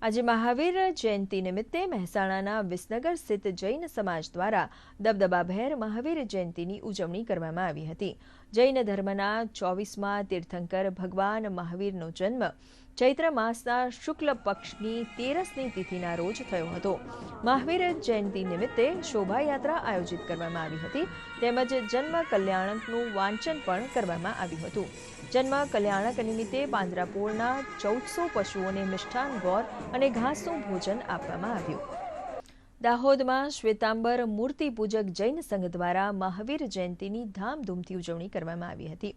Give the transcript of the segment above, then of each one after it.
આજે મહાવીર જયંતિ નિમિત્તે મહેસાણાના વિસનગર સ્થિત જૈન સમાજ દ્વારા દબદબાભેર મહાવીર જયંતિની ઉજવણી કરવામાં આવી હતી. જૈન ધર્મના 24મા તીર્થંકર ભગવાન મહાવીરનો જન્મ ચૈત્ર માસના શુક્લ પક્ષની 13મી તિથિના રોજ થયો હતો. મહાવીર જયંતિ નિમિત્તે શોભાયાત્રા આયોજિત કરવામાં આવી હતી તેમજ જન્મ કલ્યાણકનું વાંચન પણ કરવામાં આવ્યું હતું. જન્મ કલ્યાણક નિમિત્તે પાંજરાપોળના 1400 પશુઓને મિષ્ટાન ગોળ અને ઘાસનું ભોજન આપવામાં આવ્યું. દાહોદમાં શ્વેતાંબર મૂર્તિ પૂજક જૈન સંઘ દ્વારા મહાવીર જયંતિની ધામધૂમથી ઉજવણી કરવામાં આવી હતી.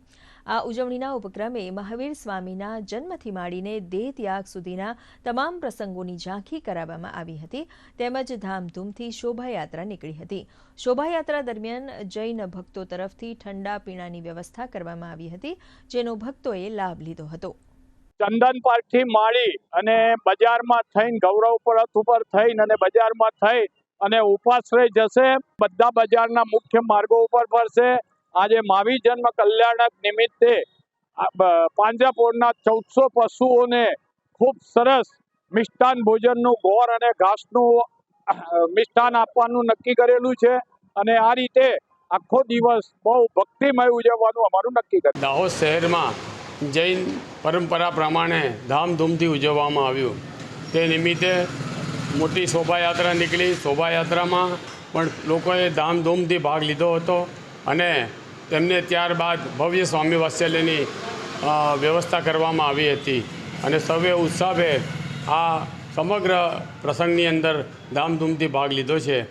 આ ઉજવણીના ઉપક્રમે મહાવીર સ્વામીના જન્મથી માંડીને દેહ ત્યાગ સુધીના તમામ પ્રસંગોની ઝાંખી કરાવવામાં આવી હતી તેમજ ધામધૂમથી શોભાયાત્રા નીકળી હતી. શોભાયાત્રા દરમિયાન જૈન ભક્તો તરફથી ઠંડા પીણાની વ્યવસ્થા કરવામાં આવી હતી જેનો ભક્તોએ લાભ લીધો હતો. ચંદન પાર્કથી માળી અને બજારમાં થઈને ગૌરવ રથ ઉપર થઈને અને બજારમાં થઈ અને ઉપાશ્રય જશે. બધા બજારના મુખ્ય માર્ગો ઉપર ફરશે. આજે મહાવીર જન્મ કલ્યાણક નિમિત્તે પાંજરાપોળના 1400 પશુઓને ખૂબ સરસ મિષ્ટાન ભોજનનું ગોળ અને ઘાસનું મિષ્ટાન આપવાનું નક્કી કરેલું છે અને આ રીતે આખો દિવસ બહુ ભક્તિમય ઉજવવાનું અમારું નક્કી કર્યું. દાહોદ શહેરમાં જૈન પરંપરા પ્રમાણે ધામધૂમથી ઉજવવામાં આવ્યું. તે નિમિત્તે મોટી શોભાયાત્રા નીકળી. શોભાયાત્રામાં પણ લોકોએ ધામધૂમથી ભાગ લીધો હતો અને તેમને ત્યારબાદ ભવ્ય સ્વામી વાત્સલ્યની વ્યવસ્થા કરવામાં આવી હતી અને સૌએ ઉત્સાહભેર આ સમગ્ર પ્રસંગની અંદર ધામધૂમથી ભાગ લીધો છે.